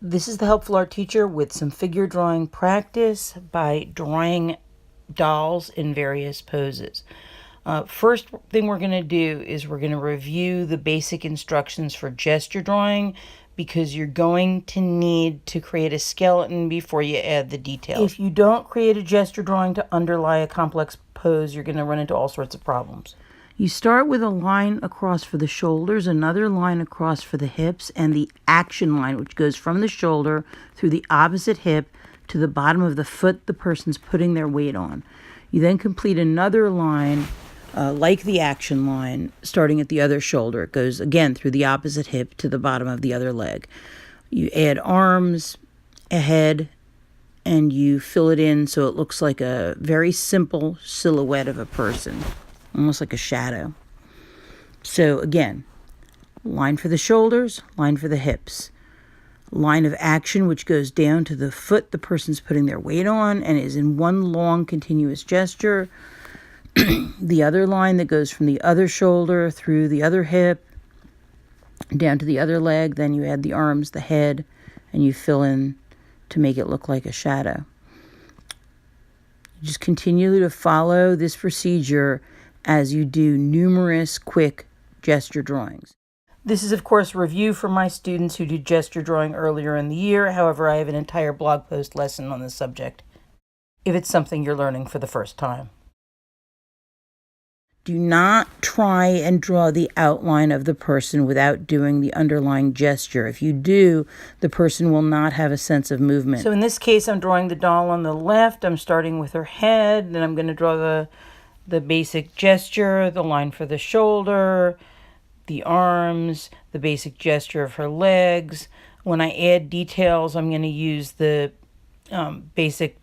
This is the Helpful Art Teacher with some figure drawing practice by drawing dolls in various poses. First thing we're going to do is we're going to review the basic instructions for gesture drawing because you're going to need to create a skeleton before you add the details. If you don't create a gesture drawing to underlie a complex pose, you're going to run into all sorts of problems. You start with a line across for the shoulders, another line across for the hips, and the action line, which goes from the shoulder through the opposite hip to the bottom of the foot the person's putting their weight on. You then complete another line like the action line, starting at the other shoulder. It goes again through the opposite hip to the bottom of the other leg. You add arms, a head, and you fill it in so it looks like a very simple silhouette of a person, almost like a shadow. So again, line for the shoulders, line for the hips. Line of action, which goes down to the foot the person's putting their weight on and is in one long continuous gesture. The other line that goes from the other shoulder through the other hip down to the other leg. Then you add the arms, the head, and you fill in to make it look like a shadow. Just continue to follow this procedure as you do numerous quick gesture drawings. This is, of course, a review for my students who did gesture drawing earlier in the year. However, I have an entire blog post lesson on this subject if it's something you're learning for the first time. Do not try and draw the outline of the person without doing the underlying gesture. If you do, the person will not have a sense of movement. So in this case, I'm drawing the doll on the left. I'm starting with her head. Then I'm going to draw the basic gesture, the line for the shoulder, the arms, the basic gesture of her legs. When I add details, I'm going to use the basic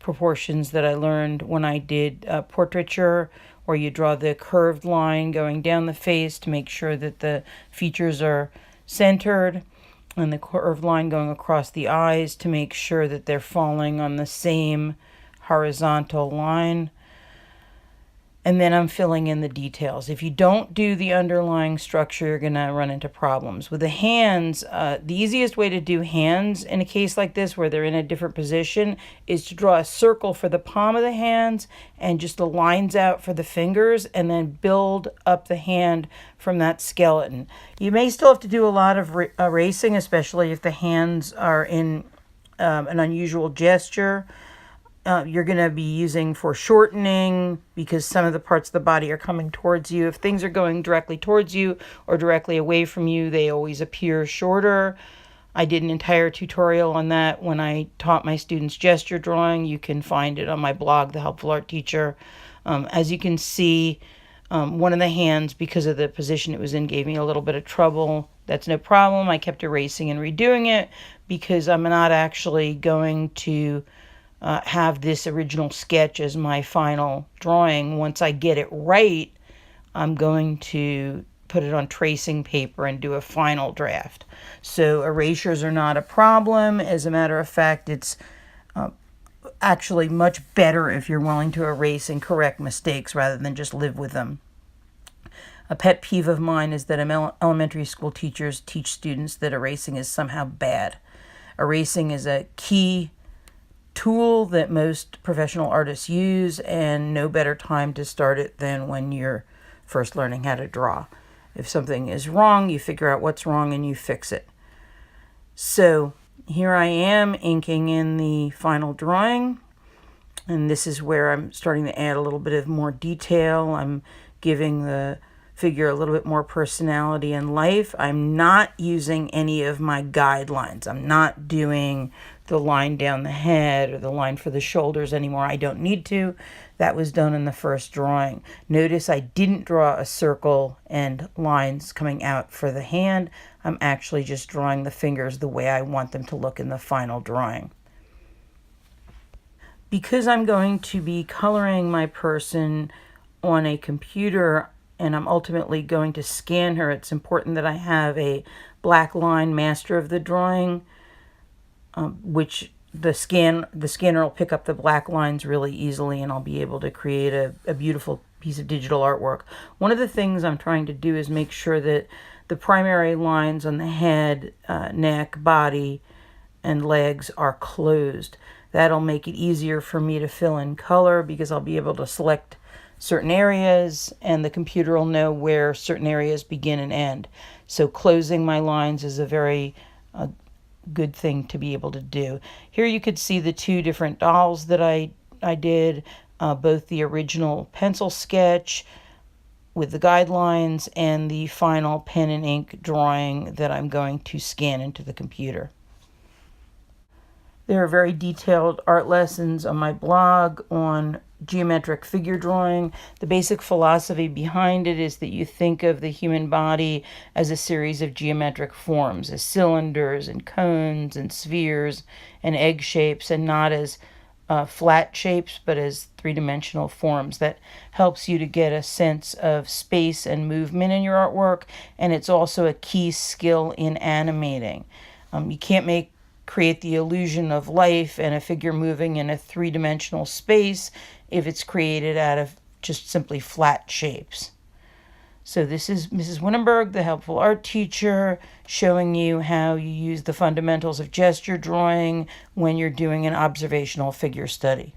proportions that I learned when I did portraiture, where you draw the curved line going down the face to make sure that the features are centered, and the curved line going across the eyes to make sure that they're falling on the same horizontal line. And then I'm filling in the details. If you don't do the underlying structure, you're going to run into problems. With the hands, the easiest way to do hands in a case like this where they're in a different position is to draw a circle for the palm of the hands and just the lines out for the fingers, and then build up the hand from that skeleton. You may still have to do a lot of erasing, especially if the hands are in an unusual gesture. You're going to be using for shortening because some of the parts of the body are coming towards you. If things are going directly towards you or directly away from you, they always appear shorter. I did an entire tutorial on that when I taught my students gesture drawing. You can find it on my blog, The Helpful Art Teacher. As you can see, one of the hands, because of the position it was in, gave me a little bit of trouble. That's no problem. I kept erasing and redoing it because I'm not actually going to have this original sketch as my final drawing. Once I get it right, I'm going to put it on tracing paper and do a final draft. So erasures are not a problem. As a matter of fact, it's actually much better if you're willing to erase and correct mistakes rather than just live with them. A pet peeve of mine is that elementary school teachers teach students that erasing is somehow bad. Erasing is a key tool that most professional artists use, and no better time to start it than when you're first learning how to draw. If something is wrong, you figure out what's wrong and you fix it. So here I am inking in the final drawing, and this is where I'm starting to add a little bit of more detail. I'm giving the figure a little bit more personality and life. I'm not using any of my guidelines. I'm not doing the line down the head or the line for the shoulders anymore. I don't need to. That was done in the first drawing. Notice I didn't draw a circle and lines coming out for the hand. I'm actually just drawing the fingers the way I want them to look in the final drawing. Because I'm going to be coloring my person on a computer and I'm ultimately going to scan her, it's important that I have a black line master of the drawing, which the scanner will pick up the black lines really easily, and I'll be able to create a beautiful piece of digital artwork. One of the things I'm trying to do is make sure that the primary lines on the head, neck, body and legs are closed. That'll make it easier for me to fill in color because I'll be able to select certain areas and the computer will know where certain areas begin and end. So closing my lines is a very good thing to be able to do. Here you could see the two different dolls that I did, both the original pencil sketch with the guidelines and the final pen and ink drawing that I'm going to scan into the computer. There are very detailed art lessons on my blog on geometric figure drawing. The basic philosophy behind it is that you think of the human body as a series of geometric forms, as cylinders and cones and spheres and egg shapes, and not as flat shapes, but as three-dimensional forms. That helps you to get a sense of space and movement in your artwork, and it's also a key skill in animating. You can't create the illusion of life and a figure moving in a three-dimensional space if it's created out of just simply flat shapes. So this is Mrs. Winenberg, the helpful art teacher, showing you how you use the fundamentals of gesture drawing when you're doing an observational figure study.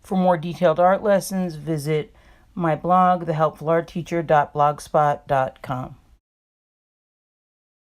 For more detailed art lessons, visit my blog, thehelpfulartteacher.blogspot.com.